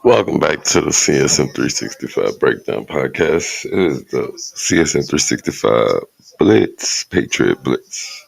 Welcome back to the CSM365 Breakdown Podcast. It is the CSM365 Blitz, Patriot Blitz.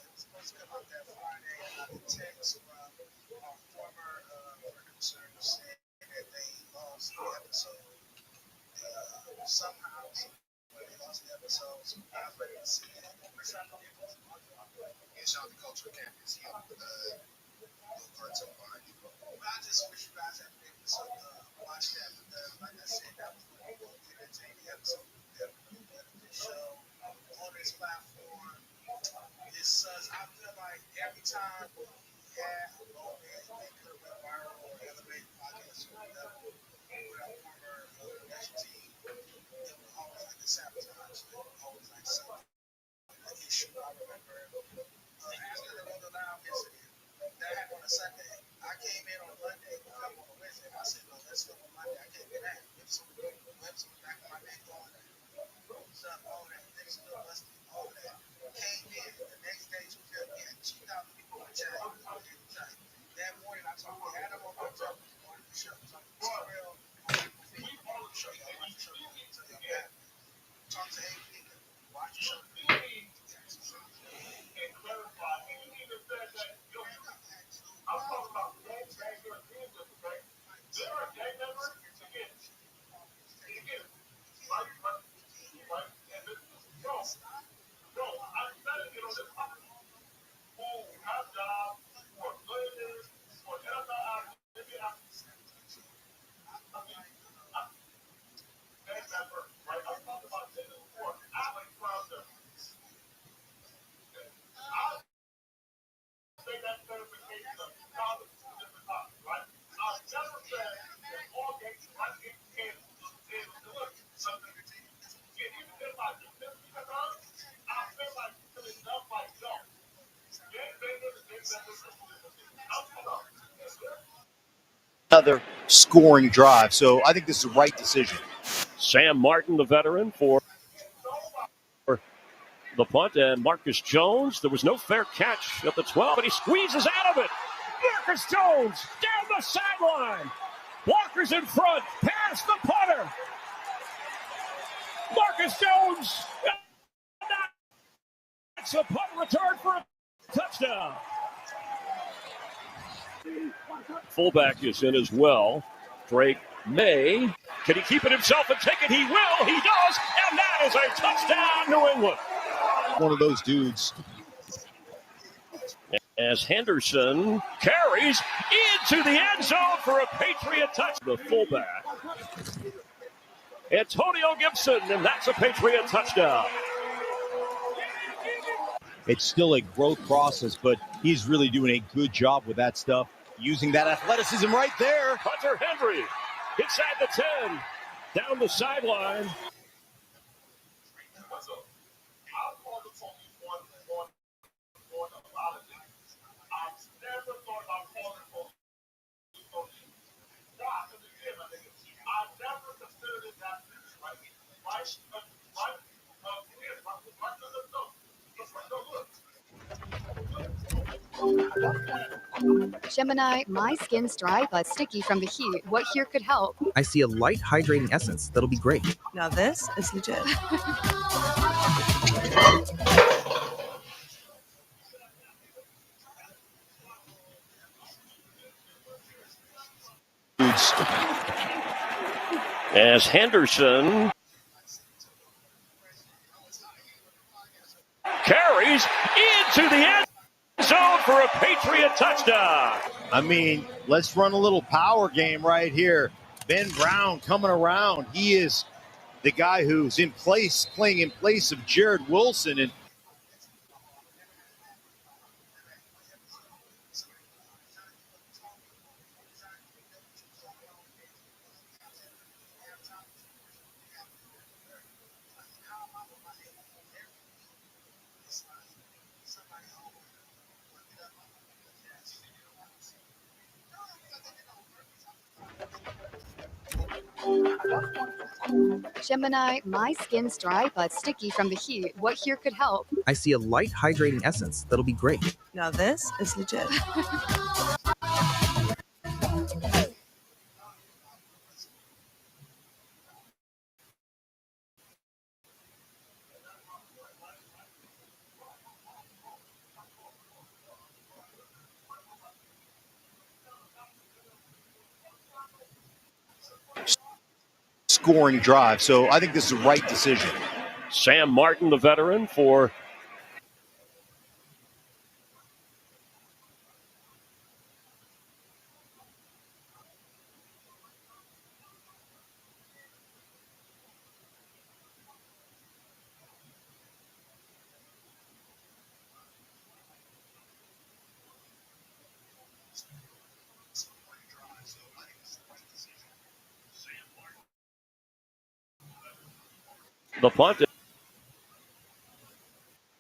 Another scoring drive. So I think this is the right decision. Sam Martin, the veteran, for the punt, and Marcus Jones. There was no fair catch at the 12, but he squeezes out of it. Marcus Jones down the sideline. Blockers in front, past the punter. Marcus Jones. That's a punt return for a touchdown. Fullback is in as well. Drake May. Can he keep it himself and take it? He will. He does. And that is a touchdown, New England. One of those dudes. As Henderson carries into the end zone for a Patriot touch. The fullback. Antonio Gibson, and that's a Patriot touchdown. It's still a growth process, but he's really doing a good job with that stuff. Using that athleticism right there. Hunter Henry inside the 10, down the sideline. Gemini, my skin's dry but sticky from the heat. What here could help? I see a light hydrating essence that'll be great. Now this is legit. As Henderson carries into the end zone for a Patriot touchdown. I mean, let's run a little power game right here. Ben Brown coming around. He is the guy who's playing in place of Jared Wilson. And Gemini, my skin's dry but sticky from the heat. What here could help? I see a light hydrating essence that'll be great. Now this is legit. scoring drive. So I think this is the right decision. Sam Martin, the veteran, for the punt.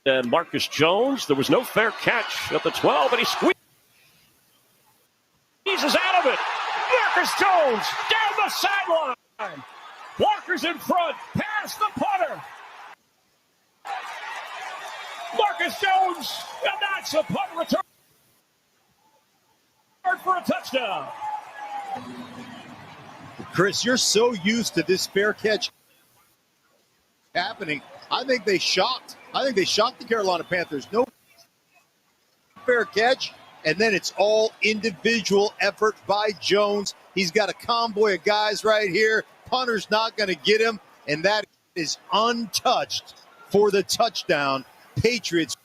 And Marcus Jones, there was no fair catch at the 12, but he squeezes out of it. Marcus Jones down the sideline. Walker's in front, past the punter. Marcus Jones, and that's a punt return for a touchdown. Chris, you're so used to this fair catch happening. I think they shocked the Carolina Panthers. No fair catch, and then it's all individual effort by Jones. He's got a convoy of guys right here. Punter's not going to get him, and that is untouched for the touchdown. Patriots.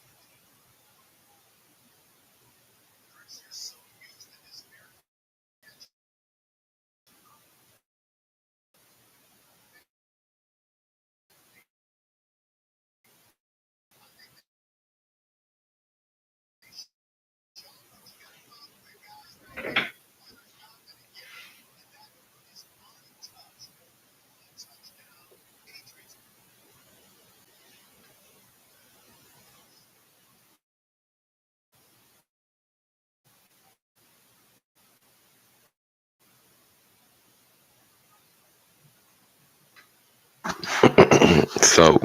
So,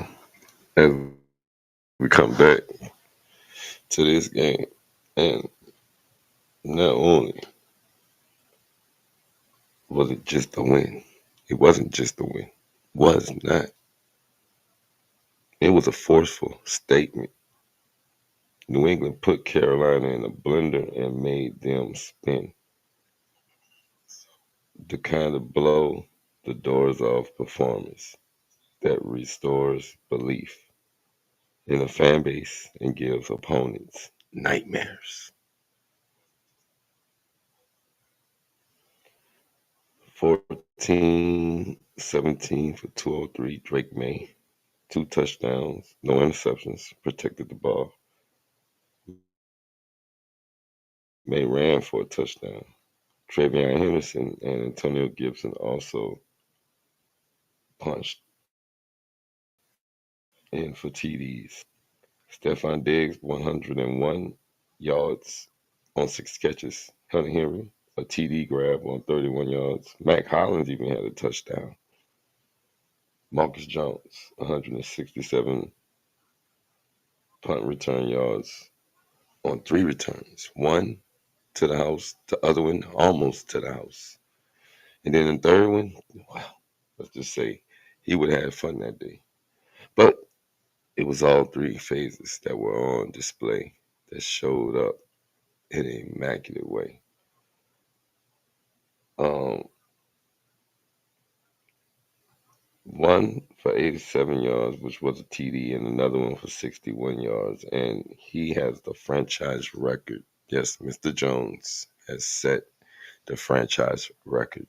as we come back to this game, and not only was it just a win, it wasn't just a win. Was not. It was a forceful statement. New England put Carolina in a blender and made them spin. The kind of blow the doors off performance that restores belief in a fan base and gives opponents nightmares. 14-17 for 203. Drake May, 2 touchdowns, no interceptions, protected the ball. May ran for a touchdown. Travion Henderson and Antonio Gibson also punched in for TDs. Stephon Diggs, 101 yards on 6 catches. Hunter Henry, a TD grab on 31 yards. Mac Hollins even had a touchdown. Marcus Jones, 167 punt return yards on 3 returns. One to the house, the other one almost to the house. And then the third one, wow, let's just say he would have had fun that day. But it was all 3 phases that were on display that showed up in an immaculate way. One for 87 yards, which was a TD, and another one for 61 yards. And he has the franchise record. Yes, Mr. Jones has set the franchise record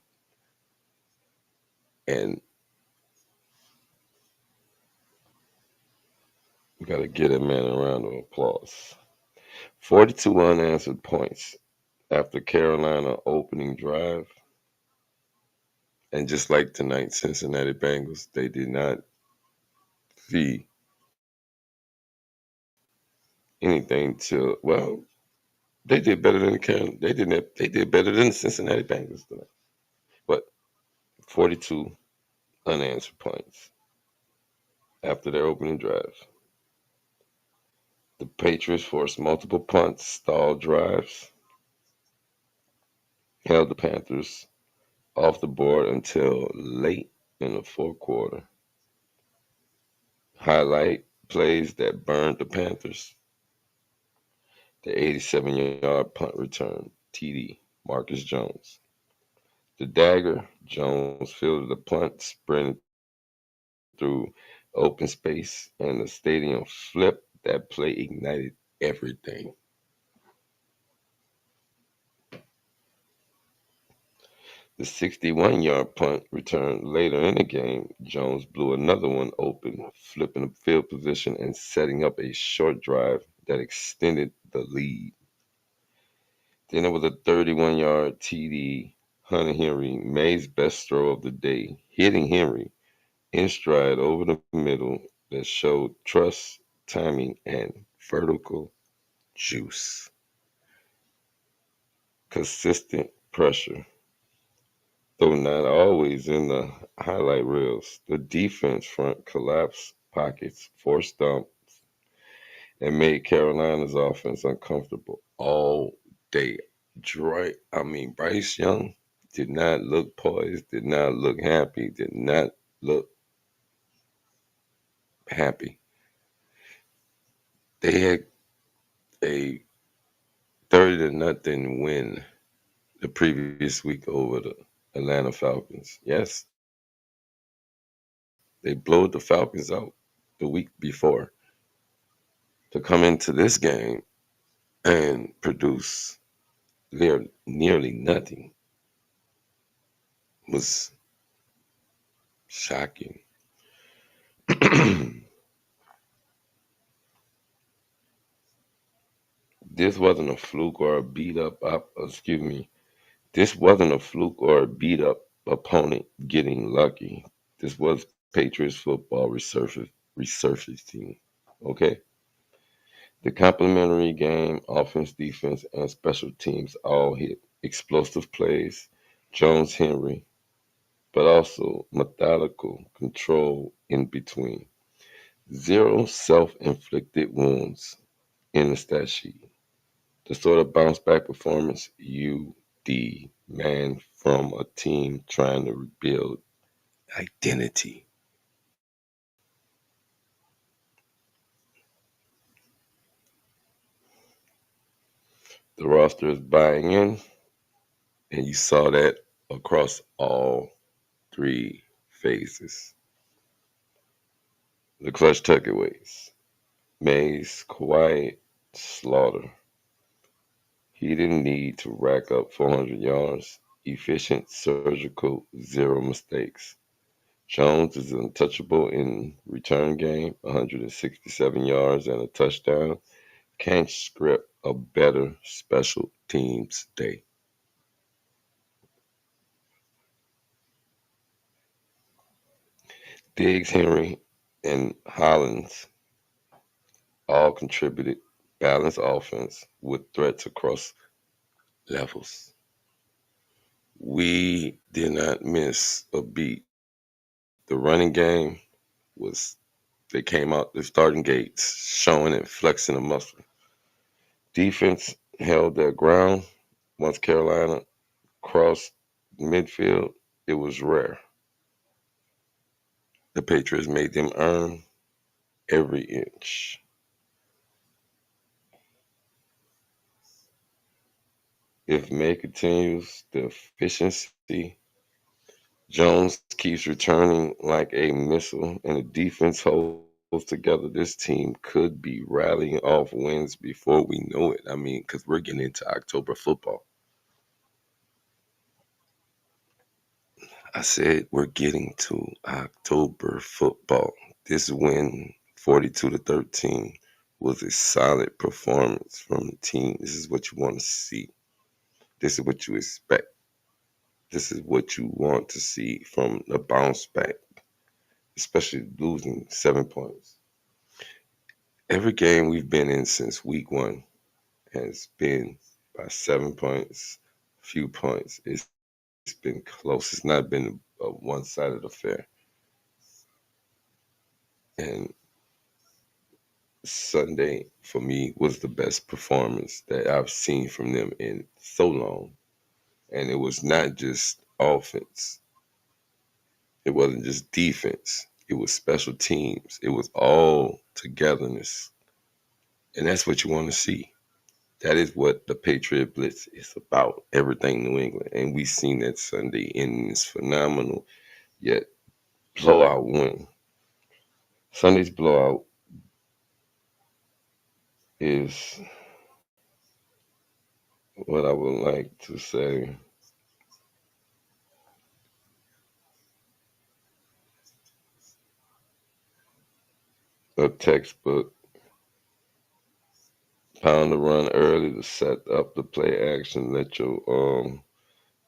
And we got to give that man a round of applause. 42 unanswered points after Carolina opening drive. And just like tonight's Cincinnati Bengals, they did not see anything till, well, they did better than they did better than the Cincinnati Bengals tonight. But 42 unanswered points after their opening drive. The Patriots forced multiple punts, stalled drives, held the Panthers off the board until late in the fourth quarter. Highlight plays that burned the Panthers. The 87-yard punt return, TD, Marcus Jones. The dagger, Jones fielded the punt, sprinted through open space, and the stadium flipped. That play ignited everything. The 61-yard punt return later in the game, Jones blew another one open, flipping the field position and setting up a short drive that extended the lead. Then there was a 31-yard TD, Hunter Henry, May's best throw of the day, hitting Henry in stride over the middle that showed trust, timing, and vertical juice. Consistent pressure. Though not always in the highlight reels, the defense front collapsed pockets, forced dumps, and made Carolina's offense uncomfortable all day. Bryce Young did not look poised, did not look happy, did not look happy. They had a 30-0 win the previous week over the Atlanta Falcons. Yes, they blew the Falcons out the week before. To come into this game and produce nearly nothing was shocking. This wasn't a fluke or a beat up. This wasn't a fluke or a beat up opponent getting lucky. This was Patriots football resurfacing. Okay. The complementary game, offense, defense, and special teams all hit explosive plays, Jones Henry, but also methodical control in between. 0 self-inflicted wounds in the stat sheet. The sort of bounce back performance you demand from a team trying to rebuild identity. The roster is buying in, and you saw that across all 3 phases. The clutch takeaways. Mays, quiet slaughter. He didn't need to rack up 400 yards. Efficient, surgical, 0 mistakes. Jones is untouchable in return game, 167 yards and a touchdown. Can't script a better special teams day. Diggs, Henry, and Hollins all contributed. Balanced offense with threats across levels. We did not miss a beat. The running game they came out the starting gates, showing and flexing a muscle. Defense held their ground. Once Carolina crossed midfield, it was rare. The Patriots made them earn every inch. If May continues the efficiency, Jones keeps returning like a missile, and the defense holds together, this team could be rallying off wins before we know it. Because we're getting into October football. I said we're getting to October football. This win, 42-13, was a solid performance from the team. This is what you want to see. This is what you expect. This is what you want to see from the bounce back, especially losing 7 points. Every game we've been in since week one has been by 7 points, few points. It's been close. It's not been a one-sided affair. And Sunday for me was the best performance that I've seen from them in so long. And it was not just offense. It wasn't just defense. It was special teams. It was all togetherness. And that's what you want to see. That is what the Patriot Blitz is about. Everything New England. And we seen that Sunday in this phenomenal yet blowout win. Sunday's blowout is what I would like to say. A textbook. Pound the run early to set up the play action. Let your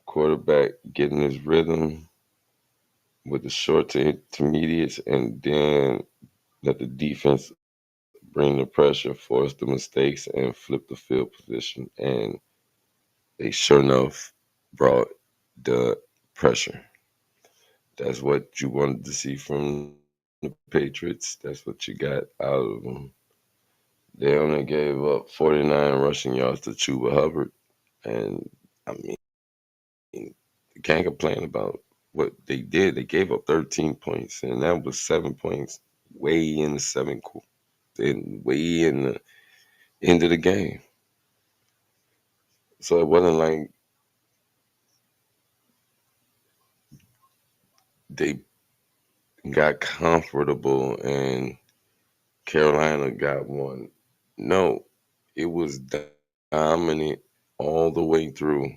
quarterback get in his rhythm with the short to intermediates, and then let the defense bring the pressure, force the mistakes, and flip the field position. And they sure enough brought the pressure. That's what you wanted to see from the Patriots. That's what you got out of them. They only gave up 49 rushing yards to Chuba Hubbard. And, I mean, you can't complain about what they did. They gave up 13 points, and that was 7 points way in the seventh quarter, and way in the end of the game. So it wasn't like they got comfortable and Carolina got one. No, it was dominant all the way through.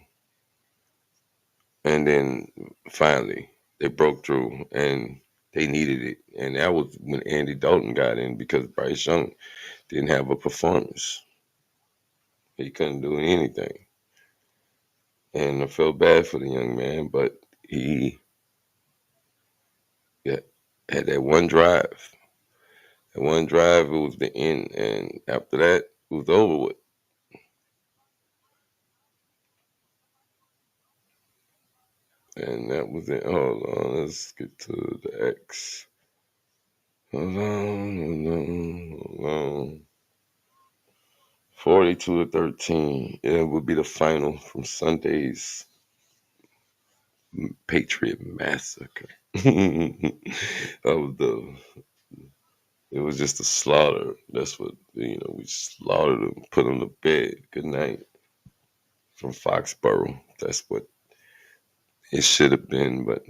And then finally, they broke through and they needed it. And that was when Andy Dalton got in because Bryce Young didn't have a performance. He couldn't do anything. And I felt bad for the young man, but he had that one drive. That one drive, it was the end. And after that, it was over with. And that was it. Hold on, let's get to the X. Hold on. 42-13. It would be the final from Sunday's Patriot Massacre. It was just a slaughter. That's what, we slaughtered them, put them to bed. Good night from Foxborough. That's what it should have been, but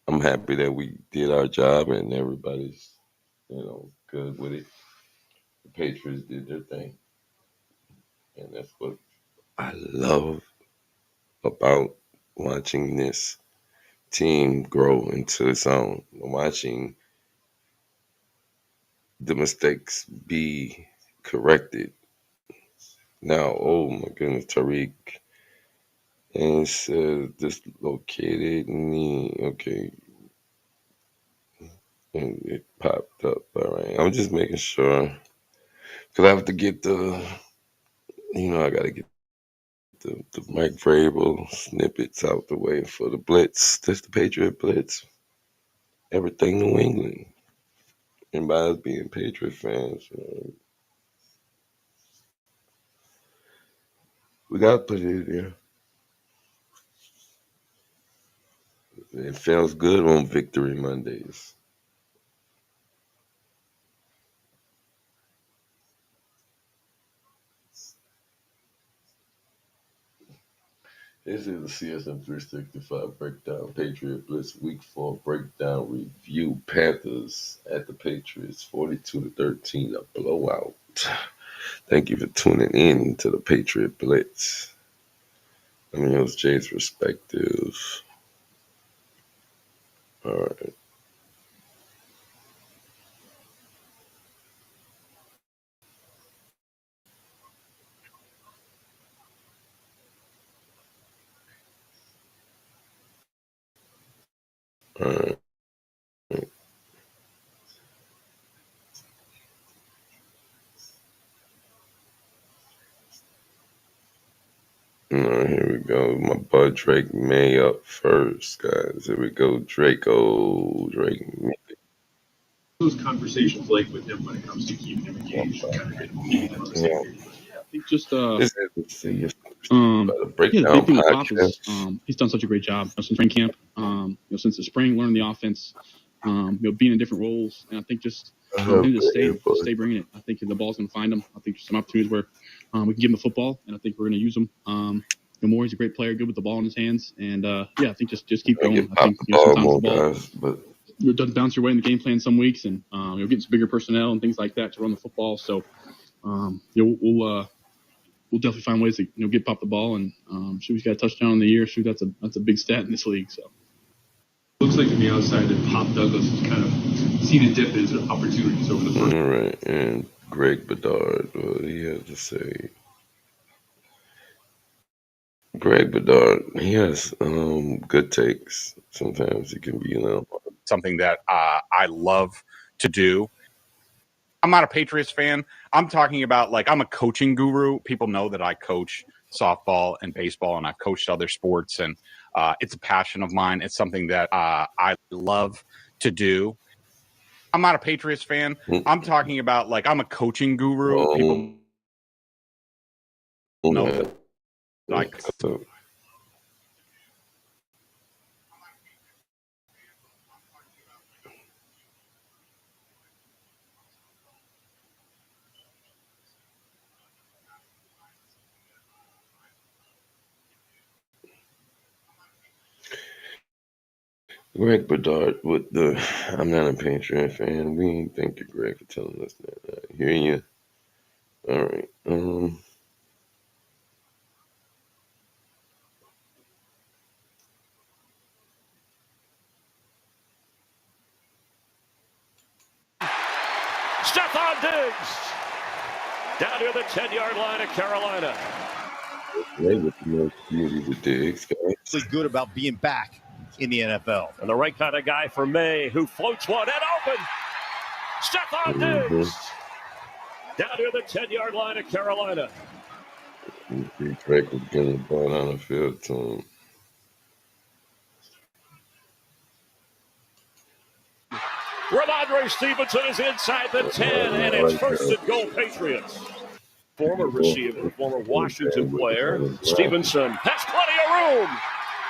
I'm happy that we did our job and everybody's, good with it. The Patriots did their thing. And that's what I love about watching this team grow into its own. Watching the mistakes be corrected. Now, oh my goodness, Tariq. And it says dislocated knee. Okay. And it popped up. All right. I'm just making sure. Because I have to get I got to get the Mike Vrabel snippets out the way for the Blitz. That's the Patriot Blitz. Everything New England. And by us being Patriot fans, we got to put it in there. It feels good on Victory Mondays. This is the CSM365 Breakdown Patriot Blitz Week 4 Breakdown Review. Panthers at the Patriots 42-13, a blowout. Thank you for tuning in to the Patriot Blitz. It was Jay's perspective. All right. All right. All right, here we go. My bud Drake May up first, guys. Here we go. Drake May. Those conversations like with him when it comes to keeping him engaged and kind of keeping him on the same page. Yeah, I think just This is the yeah, the breakdown big thing with Pop is podcast. he's done such a great job since spring camp. Since the spring, learning the offense, being in different roles, and I think just him to stay bringing it. I think the ball's gonna find him. I think there's some opportunities where we can give him the football, and I think we're gonna use him. More, he's a great player, good with the ball in his hands, and I think just keep going. I think sometimes the ball doesn't bounce your way in the game plan some weeks, and you'll get some bigger personnel and things like that to run the football. So we'll definitely find ways to get Pop the ball, and shoot, he's got a touchdown in the year. Shoot, that's a big stat in this league. So looks like from the outside that Pop Douglas has kind of seen a dip into opportunities over the first. All right, and Greg Bedard, what he had to say. Greg Bedard, he has good takes. Sometimes it can be something that I love to do. I'm not a Patriots fan. I'm talking about, like, I'm a coaching guru. People know that I coach softball and baseball, and I've coached other sports, and it's a passion of mine. It's something that I love to do. I'm not a Patriots fan. I'm talking about, like, I'm a coaching guru. People know that I coach. Greg Bedard with the I'm not a Patriot fan. We ain't thank you, Greg, for telling us that. I hear you. All right. Stephon Diggs down near the 10-yard line of Carolina. Greg with the most beauty with Diggs, guys. Good about being back in the NFL. And the right kind of guy for May, who floats one and open. Stephon Diggs down near the 10-yard line of Carolina. Drake was getting the ball on the field to him. Ramondre Stevenson is inside the 10, and it's first and goal Patriots. Former receiver, former Washington player, Stevenson has plenty of room.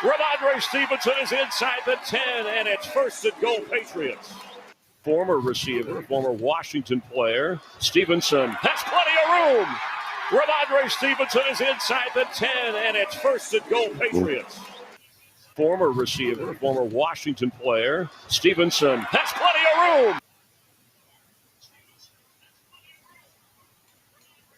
Ramondre Stevenson is inside the 10, and it's first and goal Patriots. Former receiver, former Washington player, Stevenson has plenty of room. Ramondre Stevenson is inside the 10, and it's first and goal Patriots. Former receiver, former Washington player, Stevenson has plenty of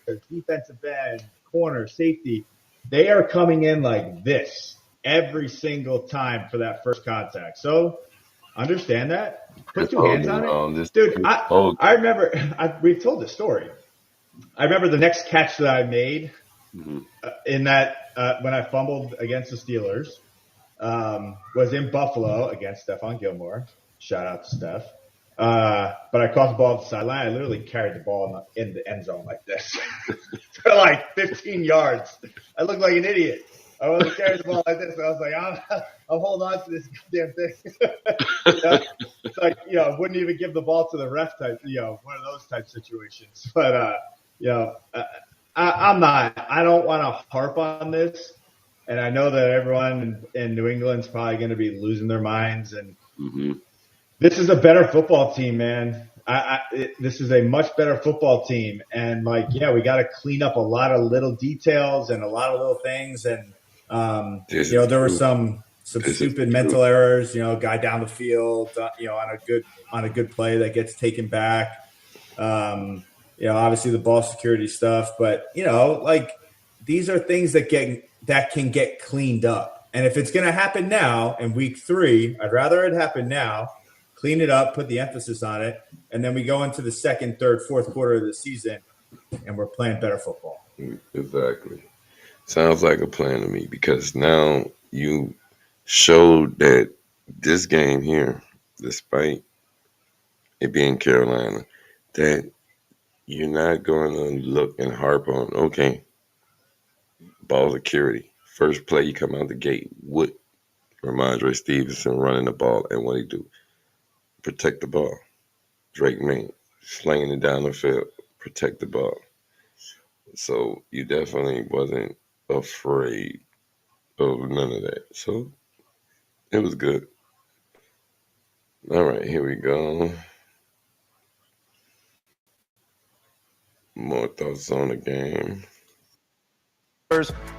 room. Defensive end, corner, safety, they are coming in like this every single time for that first contact. So understand that. Put two hands on it. Dude, I remember, we've told this story. I remember the next catch that I made in that when I fumbled against the Steelers was in Buffalo against Stephon Gilmore. Shout out to Steph. But I caught the ball at the sideline. I literally carried the ball in the end zone like this for like 15 yards. I looked like an idiot. I wasn't carrying the ball like this. I was like, I'm holding on to this goddamn thing. It's like, wouldn't even give the ball to the ref type, one of those type situations. But, I don't want to harp on this. And I know that everyone in New England's probably going to be losing their minds. And this is a better football team, man. This is a much better football team. And, we got to clean up a lot of little details and a lot of little things. And, there were some stupid mental errors, guy down the field, on a good play that gets taken back. Obviously the ball security stuff, but these are things that can get cleaned up. And if it's going to happen now in week 3, I'd rather it happen now, clean it up, put the emphasis on it, and then we go into the second, third, fourth quarter of the season, and we're playing better football. Exactly. Sounds like a plan to me, because now you showed that this game here, despite it being Carolina, that you're not going to look and harp on, okay, ball security. First play, you come out the gate with Ramondre Stevenson running the ball, and what he do? Protect the ball. Drake May slinging it down the field, protect the ball. So you definitely wasn't afraid of none of that. So it was good. All right, here we go. More thoughts on the game.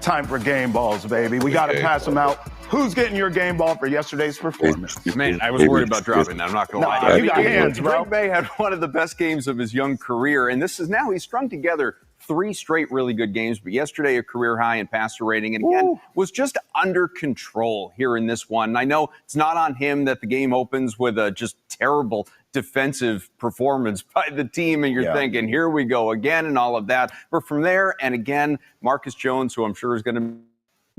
Time for game balls, baby. We got to pass them out. Who's getting your game ball for yesterday's performance? Man, I was worried about dropping that. I'm not going to lie. You got hands, bro. Drake May had one of the best games of his young career, and this is now he's strung together 3 straight really good games, but yesterday a career high in passer rating, and again, was just under control here in this one. And I know it's not on him that the game opens with a just terrible defensive performance by the team, and you're thinking, here we go again and all of that. But from there, and again, Marcus Jones, who I'm sure is going to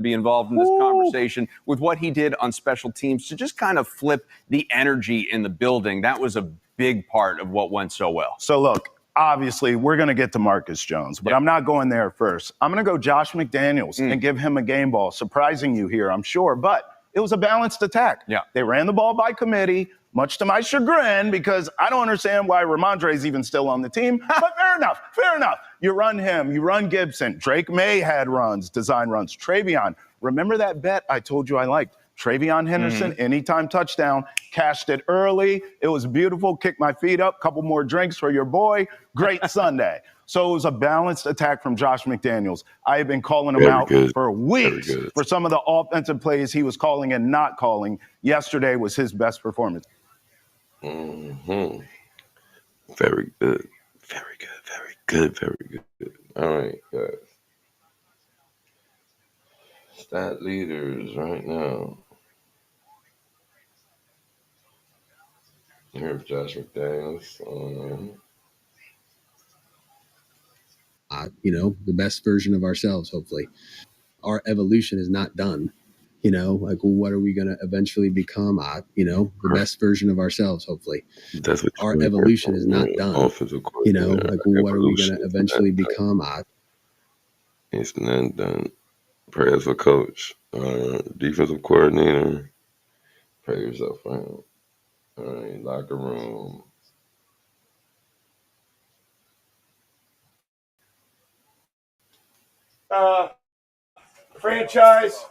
be involved in this conversation, with what he did on special teams to just kind of flip the energy in the building. That was a big part of what went so well. So look, obviously, we're going to get to Marcus Jones, but I'm not going there first. I'm going to go Josh McDaniels and give him a game ball. Surprising you here, I'm sure, but it was a balanced attack. Yeah. They ran the ball by committee, much to my chagrin, because I don't understand why Ramondre's even still on the team. But fair enough. You run him, you run Gibson. Drake May had runs, design runs. Travion, remember that bet I told you I liked? Travion Henderson, anytime touchdown, cashed it early. It was beautiful. Kicked my feet up. Couple more drinks for your boy. Great Sunday. So it was a balanced attack from Josh McDaniels. I have been calling him out for weeks for some of the offensive plays he was calling and not calling. Yesterday was his best performance. Very good. Very good. All right, guys. Stat leaders right now. Here's Josh McDaniels. The best version of ourselves, hopefully. Our evolution is not done. What are we going to eventually become? The best version of ourselves, hopefully. That's what our evolution is not done. What are we going to eventually become? It's not done. Prayers for coach. Defensive coordinator. Pray yourself for him. All right, locker room. Franchise,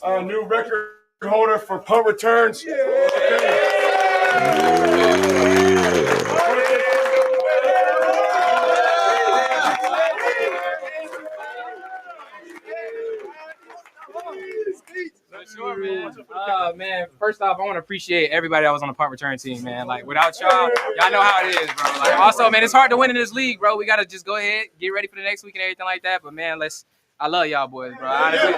new record holder for punt returns. Sure, man. First off, I want to appreciate everybody that was on the punt return team, man. Like, without y'all know how it is, bro. Like, also, man, it's hard to win in this league, bro. We got to just go ahead, get ready for the next week and everything like that. But, man, I love y'all boys, bro. Honestly.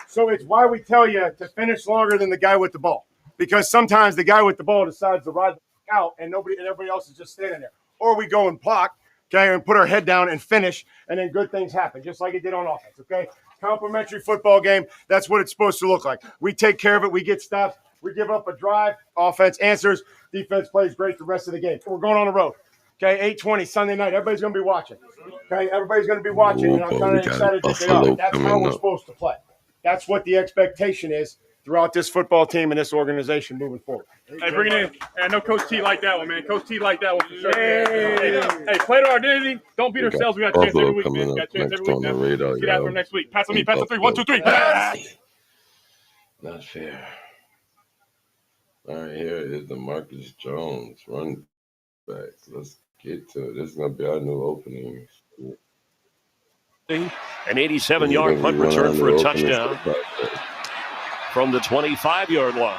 So it's why we tell you to finish longer than the guy with the ball. Because sometimes the guy with the ball decides to ride the out and everybody else is just standing there. Or we go and block, okay, and put our head down and finish, and then good things happen, just like it did on offense, okay? Complimentary football game, that's what it's supposed to look like. We take care of it, we get stops, we give up a drive, offense answers, defense plays great the rest of the game. We're going on the road, okay? 8:20 Sunday night, everybody's going to be watching, okay? Everybody's going to be watching, and I'm kind of excited that they are. That's how we're supposed to play. That's what the expectation is throughout this football team and this organization moving forward. Hey, bring it in. I know Coach T like that one, man. Coach T like that one for sure. Hey, play to our identity. Don't beat ourselves. We got a chance every week, man. We got a chance every week. Let's get after him next week. Pass on me. Pass on 3. 1, 2, 3. Not fair. All right, here is the Marcus Jones run back. Let's get to it. This is going to be our new opening. An 87-yard punt return for a touchdown from the 25-yard line.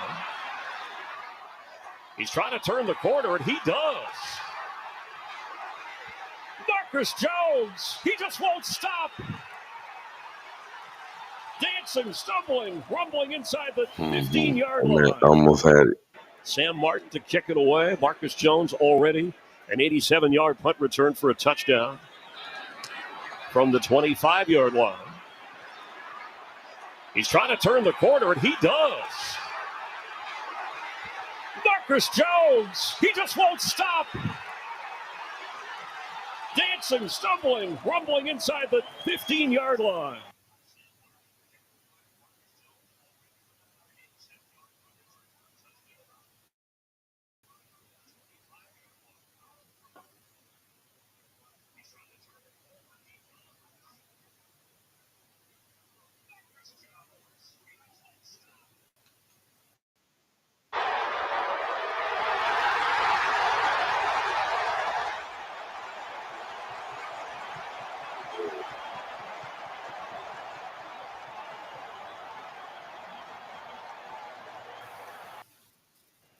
He's trying to turn the corner, and he does. Marcus Jones, he just won't stop. Dancing, stumbling, rumbling inside the 15-yard I line. almost had it. Sam Martin to kick it away. Marcus Jones already an 87-yard punt return for a touchdown from the 25-yard line. He's trying to turn the corner, and he does. Marcus Jones, he just won't stop. Dancing, stumbling, rumbling inside the 15-yard line.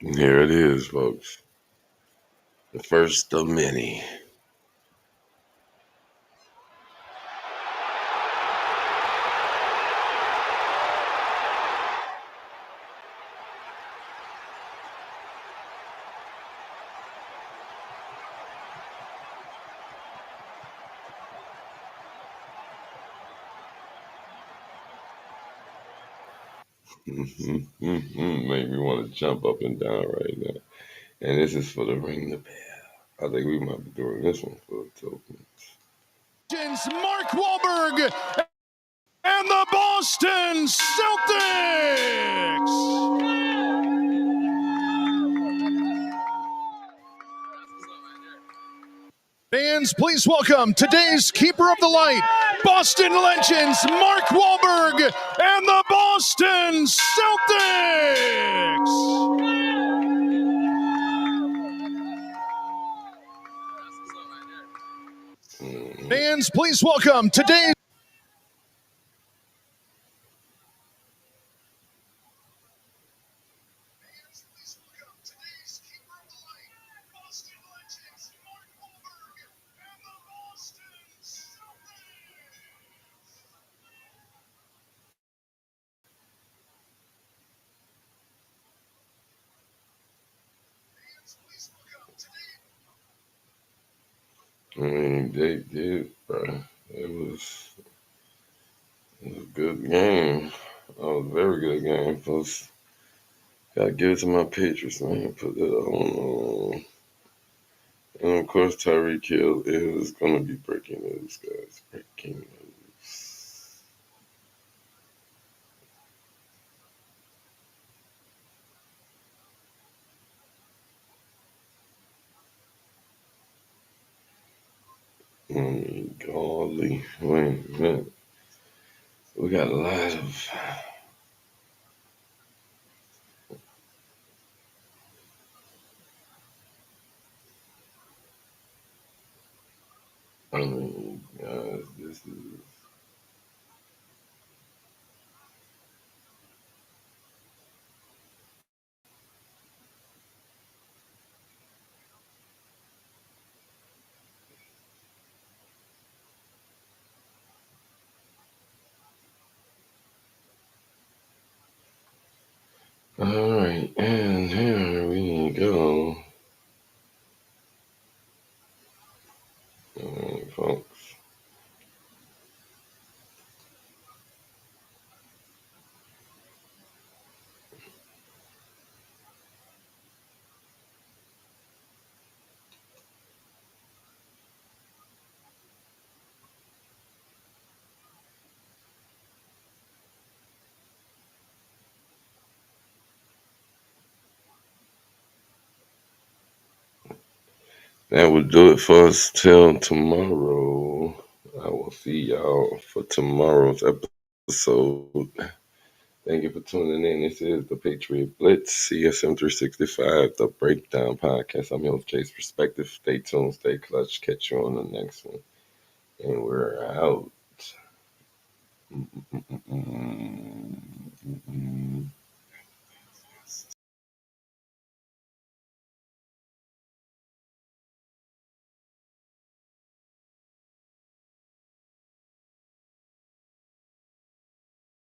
Here it is, folks. The first of many. Make me want to jump up and down right now. And this is for the Ring the Bell. I think we might be doing this one for the tokens. Mark Wahlberg and the Boston Celtics. Fans, please welcome today's Keeper of the Light, Boston Legends, Mark Wahlberg and the Boston Celtics. Fans, please welcome today's I mean, they did, bro. It was a good game. It was a very good game. Plus, gotta give it to my Patriots, man. Put that on. And of course, Tyreek Hill is gonna be breaking news, guys. Breaking news. Golly, wait a minute. We got a lot of. I mean, guys, this is. All right, and here we go. All right, folks. That will do it for us till tomorrow. I will see y'all for tomorrow's episode. Thank you for tuning in. This is the Patriot Blitz, CSM365, the Breakdown Podcast. I'm your host, Chase Perspective. Stay tuned, stay clutch. Catch you on the next one. And we're out.